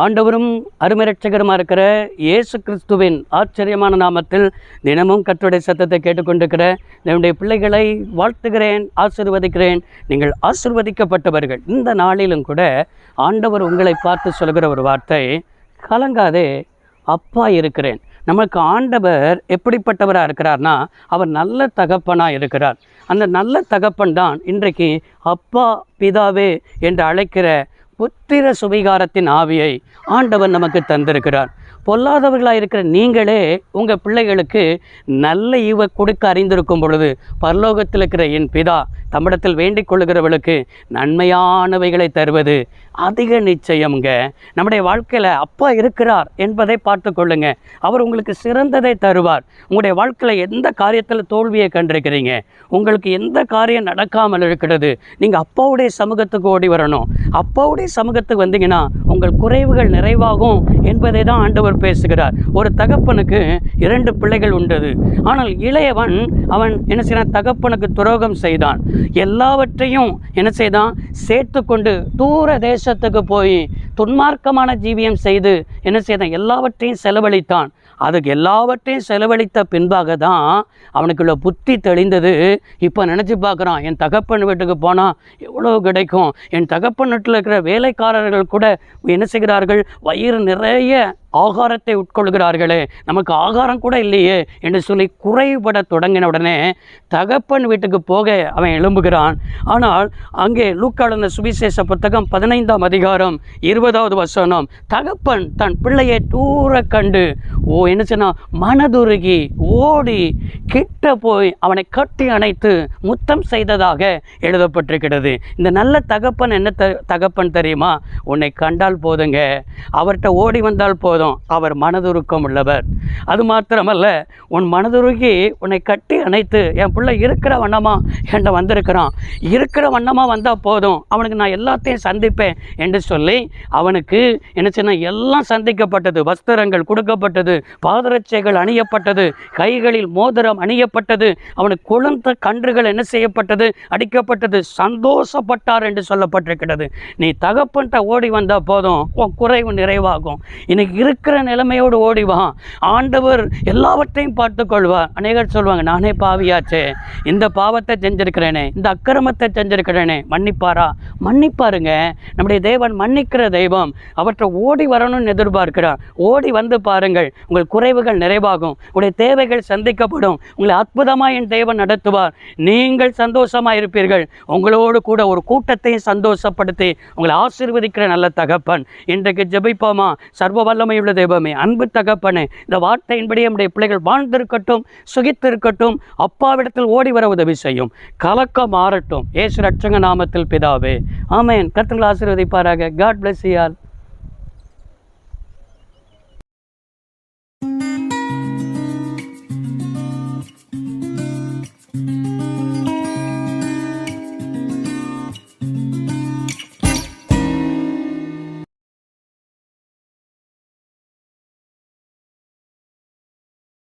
ஆண்டவரும் அருமை இரட்சகருமாக இருக்கிற இயேசு கிறிஸ்துவின் ஆச்சரியமான நாமத்தில் தினமும் கர்த்தருடைய சத்தத்தை கேட்டுக்கொண்டிருக்கிற என்னுடைய பிள்ளைகளை வாழ்த்துகிறேன், ஆசீர்வதிக்கிறேன். நீங்கள் ஆசீர்வதிக்கப்பட்டவர்கள். இந்த நாளிலும் கூட ஆண்டவர் உங்களை பார்த்து சொல்கிற ஒரு வார்த்தை, கலங்காதே, அப்பா இருக்கிறேன். நமக்கு ஆண்டவர் எப்படிப்பட்டவராக இருக்கிறார்னா, அவர் நல்ல தகப்பனாக இருக்கிறார். அந்த நல்ல தகப்பன் தான் இன்றைக்கு அப்பா பிதாவே என்று அழைக்கிற புத்திர சுவிகாரத்தின் ஆவியை ஆண்டவர் நமக்கு தந்திருக்கிறார். பொல்லாதவர்களாக இருக்கிற நீங்களே உங்கள் பிள்ளைகளுக்கு நல்ல ஈவை கொடுக்க அறிந்திருக்கும் பொழுது, பரலோகத்தில் இருக்கிற என் பிதா தம்மிடத்தில் வேண்டிக் கொள்ளுகிறவர்களுக்கு நன்மையானவைகளை தருவது அதிக நிச்சயம்ங்க. நம்முடைய வாழ்க்கையில் அப்பா இருக்கிறார் என்பதை பார்த்து கொள்ளுங்க. அவர் உங்களுக்கு சிறந்ததை தருவார். உங்களுடைய வாழ்க்கையில் எந்த காரியத்தில் தோல்வியை கண்டிருக்கிறீங்க, உங்களுக்கு எந்த காரியம் நடக்காமல் இருக்கிறது, நீங்கள் அப்பாவுடைய சமூகத்துக்கு ஓடி வரணும். அப்பாவுடைய சமூகத்துக்கு வந்தீங்கன்னா உங்கள் குறைவுகள் நிறைவாகும் என்பதை தான் ஆண்டவர் பேசுகிறார். ஒரு தகப்பனுக்கு 2 பிள்ளைகள் உண்டது. ஆனால் இளையவன் அவன் என்ன செய்தான்? தகப்பனுக்கு துரோகம் செய்தான். எல்லாவற்றையும் என்ன செய்தான்? சேர்த்து கொண்டு தூர தேசத்துக்கு போய் துன்மார்க்கமான ஜீவியம் செய்து என்ன செய்தான்? எல்லாவற்றையும் செலவழித்தான். அதுக்கு எல்லாவற்றையும் செலவழித்த பின்பாக தான் அவனுக்குள்ள புத்தி தெளிந்தது. இப்போ நினச்சி பார்க்குறான், என் தகப்பன் வீட்டுக்கு போனால் எவ்வளோ கிடைக்கும், என் தகப்பன் வீட்டில் இருக்கிற வேலைக்காரர்கள் கூட என்ன செய்கிறார்கள்? வயிறு நிறைய ஆகாரத்தை உட்கொள்கிறார்களே, நமக்கு ஆகாரம் கூட இல்லையே என்று சொல்லி குறைபட தொடங்கின உடனே தகப்பன் வீட்டுக்கு போக அவன் எழும்புகிறான். ஆனால் அங்கே லூக்காளுன சுவிசேஷ புத்தகம் 15ஆம் அதிகாரம் 20வது வசனம், தகப்பன் தன் பிள்ளையை தூர கண்டு என்ன சொன்னா? மனதுருகி ஓடி கிட்ட போய் அவனை கட்டி அணைத்து முத்தம் செய்ததாக எழுதப்பட்டிருக்கிறது. இந்த நல்ல தகப்பன் என்ன தகப்பன் தெரியுமா? உன்னை கண்டால் போதுங்க, அவர்கிட்ட ஓடி வந்தால் போதும், அவர் மனதுருக்கம் உள்ளவர். அது மாத்திரமல்ல, உன் மனதுருகி உன்னை கட்டி அணைத்து, என் பிள்ளை இருக்கிற வண்ணமா என்கிட்ட வந்திருக்கிறான், இருக்கிற வண்ணமாக வந்தால் போதும், அவனுக்கு நான் எல்லாத்தையும் சந்திப்பேன் என்று சொல்லி அவனுக்கு என்ன சொன்ன? எல்லாம் சந்திக்கப்பட்டது. வஸ்திரங்கள் கொடுக்கப்பட்டது, பாதரட்சைகள் அணியப்பட்டது, கைகளில் மோதிரம் அணியப்பட்டது, அவனுக்கு குழந்தை கன்றுகள் என்ன செய்யப்பட்டது? அடிக்கப்பட்டது. சந்தோஷப்பட்டார் என்று சொல்லப்பட்டிருக்கிறது. நீ தகப்பன்ட்ட ஓடி வந்தால் போதும், உன் குறைவு நிறைவாகும். இன்னைக்கு இருக்கிற நிலைமையோடு ஓடிவா, ஆண்டவர் எல்லாவற்றையும் பார்த்து கொள்வார். அநேகர் சொல்லுவாங்க, நானே பாவியாச்சே, இந்த பாவத்தை செஞ்சிருக்கிறேனே, இந்த அக்கிரமத்தை செஞ்சிருக்கிறேனே, மன்னிப்பாரா? மன்னிப்பாருங்க. நம்முடைய தேவன் மன்னிக்கிற தெய்வம். அவற்றை ஓடி வரணும்னு எதிர்பார்க்கிறார். ஓடி வந்து பாருங்கள், உங்கள் குறைவுகள் நிறைவாகும், உங்களுடைய தேவைகள் சந்திக்கப்படும், உங்களை அற்புதமாக என் தேவன் நடத்துவார். நீங்கள் சந்தோஷமாக இருப்பீர்கள். உங்களோடு கூட ஒரு கூட்டத்தையும் சந்தோஷப்படுத்தி உங்களை ஆசீர்வதிக்கிற நல்ல தகப்பன். இன்றைக்கு ஜெபிப்போமா? சர்வ வல்லமையுள்ள தெய்வமே, அன்பு தகப்பனே, இந்த வார்த்தையின்படி நம்முடைய பிள்ளைகள் வாழ்ந்திருக்கட்டும், சுகித்திருக்கட்டும், அப்பாவிடத்தில் ஓடி வர உதவி செய்யும். கலக்கம் மாறட்டும். இயேசு ரட்சக நாமத்தில் பிதாவே, ஆமென். கர்த்தர் ஆசீர்வதிப்பாராக. God bless you all.